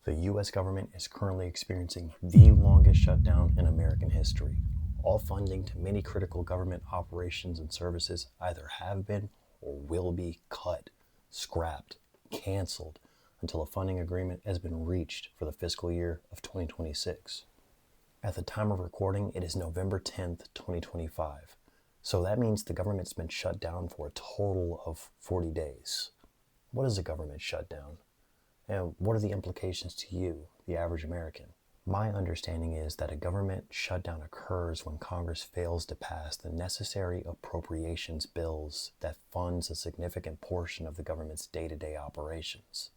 The U.S. government is currently experiencing the longest shutdown in American history. All funding to many critical government operations and services either have been or will be cut, scrapped, canceled until a funding agreement has been reached for the fiscal year of 2026. At the time of recording, it is November 10th, 2025. So that means the government's been shut down for a total of 40 days. What is a government shutdown? And what are the implications to you, the average American? My understanding is that a government shutdown occurs when Congress fails to pass the necessary appropriations bills that funds a significant portion of the government's day-to-day operations.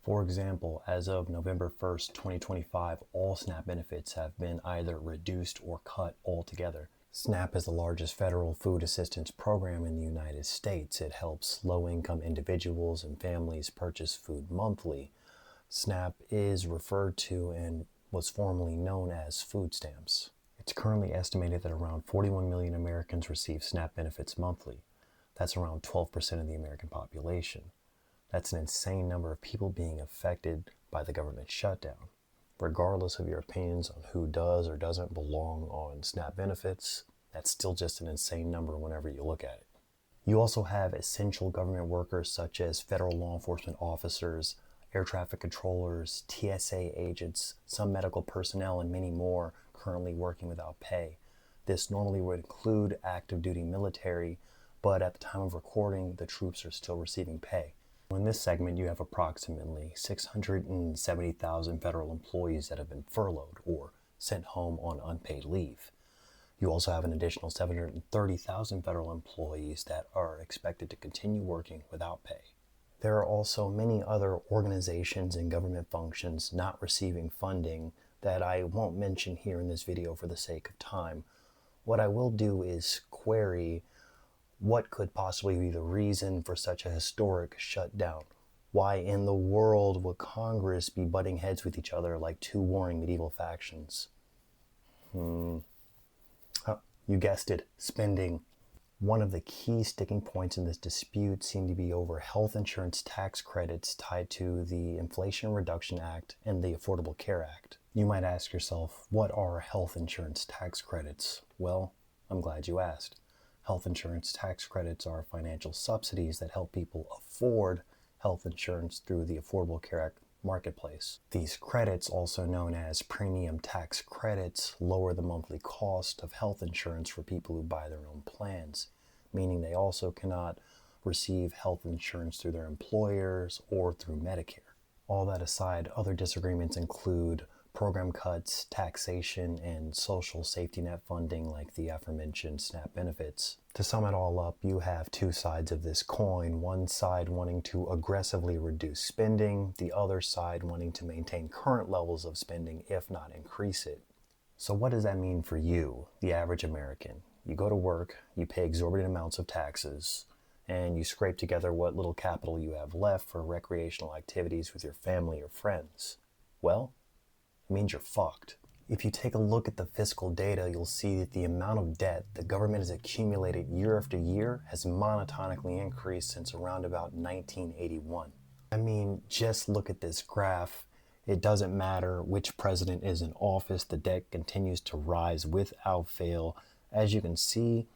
For example, as of November 1st, 2025, all SNAP benefits have been either reduced or cut altogether. SNAP is the largest federal food assistance program in the United States. It helps low-income individuals and families purchase food monthly. SNAP is referred to and was formerly known as food stamps. It's currently estimated that around 41 million Americans receive SNAP benefits monthly. That's around 12% of the American population. That's an insane number of people being affected by the government shutdown. Regardless of your opinions on who does or doesn't belong on SNAP benefits, that's still just an insane number whenever you look at it. You also have essential government workers such as federal law enforcement officers, air traffic controllers, TSA agents, some medical personnel, and many more currently working without pay. This normally would include active duty military, but at the time of recording, the troops are still receiving pay. In this segment, you have approximately 670,000 federal employees that have been furloughed or sent home on unpaid leave. You also have an additional 730,000 federal employees that are expected to continue working without pay. There are also many other organizations and government functions not receiving funding that I won't mention here in this video for the sake of time. What I will do is query what could possibly be the reason for such a historic shutdown? Why in the world would Congress be butting heads with each other like two warring medieval factions? You guessed it, spending. One of the key sticking points in this dispute seemed to be over health insurance tax credits tied to the Inflation Reduction Act and the Affordable Care Act. You might ask yourself, what are health insurance tax credits? Well, I'm glad you asked. Health insurance tax credits are financial subsidies that help people afford health insurance through the Affordable Care Act marketplace. These credits, also known as premium tax credits, lower the monthly cost of health insurance for people who buy their own plans, meaning they also cannot receive health insurance through their employers or through Medicare. All that aside, other disagreements include program cuts, taxation, and social safety net funding like the aforementioned SNAP benefits. To sum it all up, you have two sides of this coin. One side wanting to aggressively reduce spending, the other side wanting to maintain current levels of spending, if not increase it. So what does that mean for you, the average American? You go to work, you pay exorbitant amounts of taxes, and you scrape together what little capital you have left for recreational activities with your family or friends. Well, it means you're fucked. If you take a look at the fiscal data, you'll see that the amount of debt the government has accumulated year after year has monotonically increased since around about 1981. I mean, just look at this graph. It doesn't matter which president is in office, the debt continues to rise without fail. As you can see,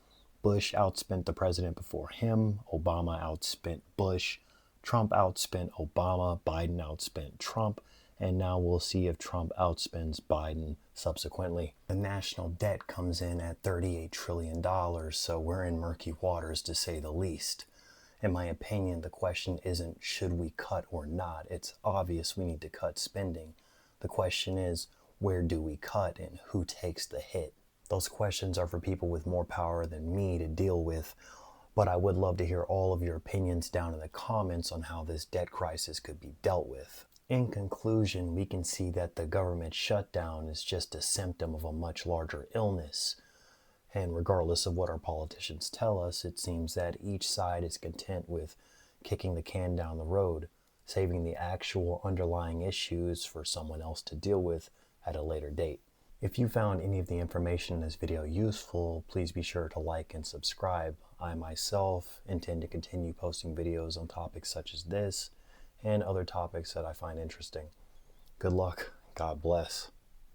Bush outspent the president before him, Obama outspent Bush, Trump outspent Obama, Biden outspent Trump, and now we'll see if Trump outspends Biden subsequently. The national debt comes in at $38 trillion, so we're in murky waters to say the least. In my opinion, the question isn't should we cut or not. It's obvious we need to cut spending. The question is, where do we cut and who takes the hit? Those questions are for people with more power than me to deal with, but I would love to hear all of your opinions down in the comments on how this debt crisis could be dealt with. In conclusion, we can see that the government shutdown is just a symptom of a much larger illness. And regardless of what our politicians tell us, it seems that each side is content with kicking the can down the road, saving the actual underlying issues for someone else to deal with at a later date. If you found any of the information in this video useful, please be sure to like and subscribe. I myself intend to continue posting videos on topics such as this and other topics that I find interesting. Good luck. God bless.